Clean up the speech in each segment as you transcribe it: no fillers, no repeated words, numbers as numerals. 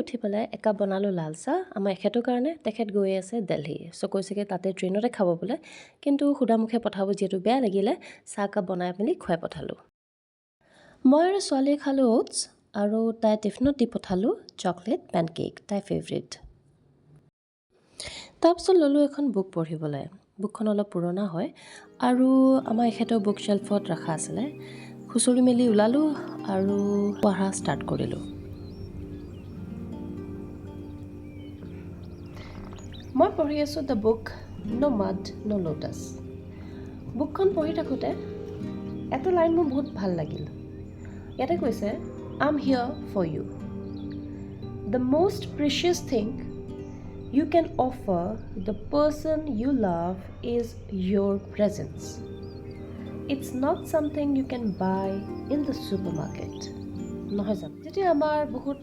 উঠি পেলাই একাপ বনালোঁ লাল চাহ আমাৰ এখেতৰ কাৰণে। তেখেত গৈ আছে দিল্লী, কৈছেগৈ তাতে ট্ৰেইনতে খাব বোলে, কিন্তু সুদামুখে পঠাব যিহেতু বেয়া লাগিলে, চাহকাপ বনাই মেলি খুৱাই পঠালোঁ। মই আৰু ছোৱালীয়ে খালোঁ অ'টছ, আৰু তাই টিফিনত দি পঠালোঁ চকলেট পেনকেক, তাই ফেভৰেট। তাৰপিছত ল'লোঁ এখন বুক পঢ়িবলৈ। বুকখন অলপ পুৰণা হয় আৰু আমাৰ এখেতৰ বুক শ্বেল্ফত ৰখা আছিলে। খুচৰি মেলি ওলালোঁ আৰু পঢ়া ষ্টাৰ্ট কৰিলোঁ। মই পঢ়ি আছোঁ the book no' mud no' lotus. বুকখন পঢ়ি থাকোঁতে এটা লাইন মোৰ বহুত ভাল লাগিল। ইয়াতে কৈছে, I am here for you. The most precious thing you can offer the person you love is your presence. It's not something you can buy in the supermarket. নহয় জানো? যেতিয়া আমাৰ বহুত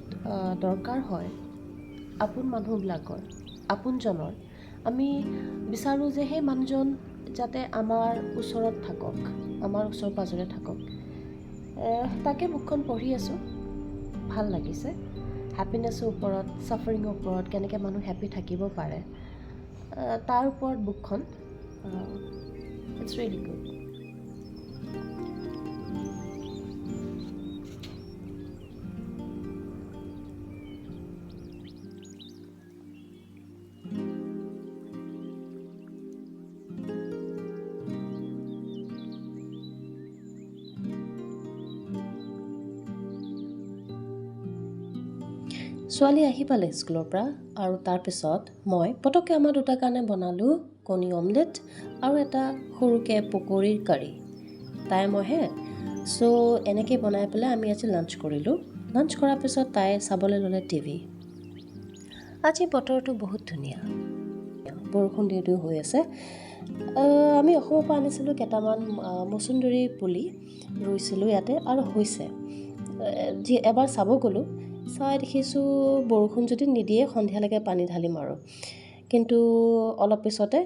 দৰকাৰ হয় আপোন মানুহবিলাকৰ, আপোনজনৰ, আমি বিচাৰোঁ যে সেই মানুহজন যাতে আমাৰ ওচৰত থাকক, আমাৰ ওচৰ পাজৰে থাকক। তাকে বুকখন পঢ়ি আছোঁ, ভাল লাগিছে। হেপিনেছৰ ওপৰত, ছাফাৰিঙৰ ওপৰত, কেনেকৈ মানুহ হেপী থাকিব পাৰে, তাৰ ওপৰত বুকখন। It's really good. ছোৱালী আহি পালে স্কুলৰ পৰা, আৰু তাৰপিছত মই পটককৈ আমাৰ দুটাৰ কাৰণে বনালোঁ কণী অমলেট আৰু এটা সৰুকৈ পকৰীৰ কাৰী। তাই মইহে এনেকৈ বনাই পেলাই আমি আজি লাঞ্চ কৰিলোঁ। লাঞ্চ কৰাৰ পিছত তাই চাবলৈ ল'লে টিভি। আজি বতৰটো বহুত ধুনীয়া, বৰষুণ দিওঁ দিওঁ হৈ আছে। আমি অসমৰ পৰা আনিছিলোঁ কেইটামান মচুন্দৰী পুলি, ৰুইছিলোঁ ইয়াতে আৰু হৈছে। এবাৰ চাব গ'লোঁ, চাই দেখিছোঁ বৰষুণ যদি নিদিয়ে সন্ধিয়ালৈকে পানী ঢালিম আৰু, কিন্তু অলপ পিছতে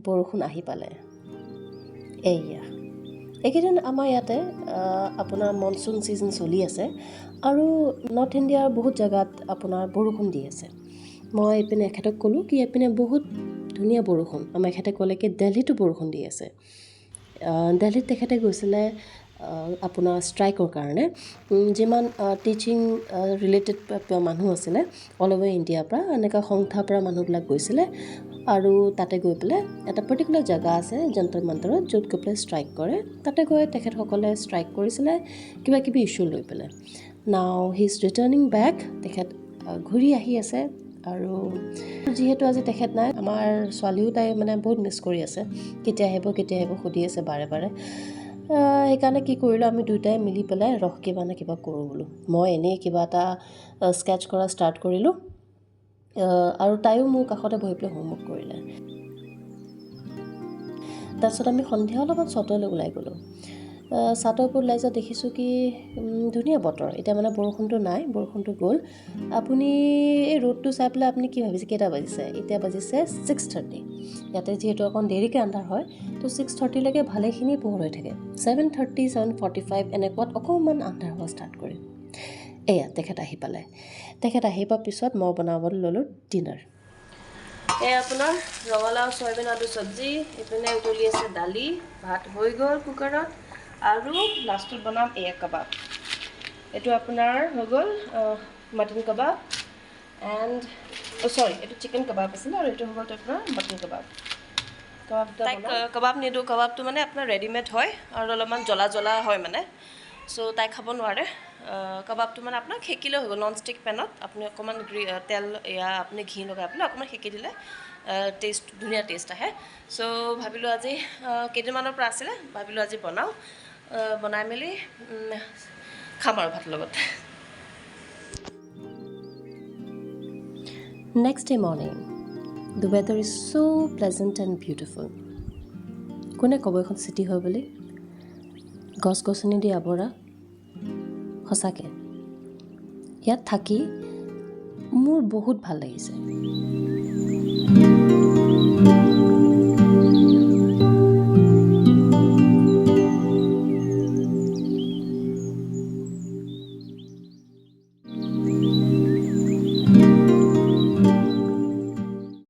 বৰষুণ আহি পালে। এইকেইদিন আমাৰ ইয়াতে আপোনাৰ মনচুন ছিজন চলি আছে আৰু নৰ্থ ইণ্ডিয়াৰ বহুত জেগাত আপোনাৰ বৰষুণ দি আছে। মই এইপিনে এখেতক ক'লোঁ কি এইপিনে বহুত ধুনীয়া বৰষুণ। আমাৰ এখেতে ক'লে কি দিল্লীতো বৰষুণ দি আছে। দিল্লীত তেখেতে গৈছিলে আপোনাৰ ষ্ট্ৰাইকৰ কাৰণে। যিমান টিচিং ৰিলেটেড মানুহ আছিলে অল অভাৰ ইণ্ডিয়াৰ পৰা, এনেকুৱা সংস্থাৰ পৰা মানুহবিলাক গৈছিলে আৰু তাতে গৈ পেলাই এটা পাৰ্টিকুলাৰ জেগা আছে যন্তৰ মন্তৰত, য'ত গৈ পেলাই ষ্ট্ৰাইক কৰে। তাতে গৈ তেখেতসকলে ষ্ট্ৰাইক কৰিছিলে কিবা কিবি ইছ্যু লৈ পেলাই। নাও হি ইজ ৰিটাৰ্ণিং বেক, তেখেত ঘূৰি আহি আছে। আৰু যিহেতু আজি তেখেত নাই, আমাৰ ছোৱালীও তাই মানে বহুত মিছ কৰি আছে, কেতিয়া আহিব সুধি আছে বাৰে বাৰে। সেইকাৰণে কি কৰিলোঁ, আমি দুয়োটাই মিলি পেলাই কিবা নে কিবা কৰোঁ বোলো। মই এনেই কিবা এটা স্কেটছ কৰা ষ্টাৰ্ট কৰিলোঁ আৰু তাইও মোৰ কাষতে বহি পেলাই হোমৱৰ্ক কৰিলে। তাৰপিছত আমি সন্ধিয়া অলপমান চটলৈ ওলাই গ'লোঁ। চাটৰ ওপৰত ওলাই যাই দেখিছোঁ কি ধুনীয়া বতৰ। এতিয়া মানে বৰষুণটো নাই, বৰষুণটো গ'ল। আপুনি এই ৰ'দটো চাই পেলাই আপুনি কি ভাবিছে কেইটা বাজিছে? এতিয়া বাজিছে 6:30। ইয়াতে যিহেতু অকণ দেৰিকৈ আন্ধাৰ হয়, তো 6:30লৈকে ভালেখিনি পোহৰ হৈ থাকে। 7:30, 7:45 এনেকুৱাত অকণমান আন্ধাৰ হোৱা ষ্টাৰ্ট কৰে। তেখেত আহি পালে। তেখেত আহি পোৱাৰ পিছত মই বনাবলৈ ল'লোঁ ডিনাৰ। আপোনাৰ ৰঙালাও চয়াবিন আলু চব্জি, এইপিনে উতলি আছে দালি, ভাত হৈ গ'ল কুকাৰত, আৰু লাষ্টত বনাম কাবাব। এইটো আপোনাৰ হৈ গ'ল মটন কাবাব এণ্ড এইটো চিকেন কাবাব আছিলে, আৰু এইটো হৈ গ'ল আপোনাৰ মটন কাবাব। তাইক কাবাব নিদিওঁ, কাবাবটো মানে আপোনাৰ ৰেডিমেড হয় আৰু অলপমান জ্বলা জ্বলা হয় মানে, তাই খাব নোৱাৰে। কাবাবটো মানে আপোনাক সেকিলে হৈ গ'ল। নন ষ্টিক পেনত আপুনি অকণমান তেল আপুনি ঘি লগাই পেলাই অকণমান সেকি দিলে ধুনীয়া টেষ্ট আহে। ভাবিলোঁ আজি কেইদিনমানৰ পৰা আছিলে, ভাবিলোঁ আজি বনাই মেলি খাম আৰু ভাতৰ লগত। Next day morning, the weather is so' pleasant and beautiful. কোনে ক'ব এখন চিটি হয় বুলি? গছ গছনি দি আৱৰা। সঁচাকৈ ইয়াত থাকি মোৰ বহুত ভাল লাগিছে।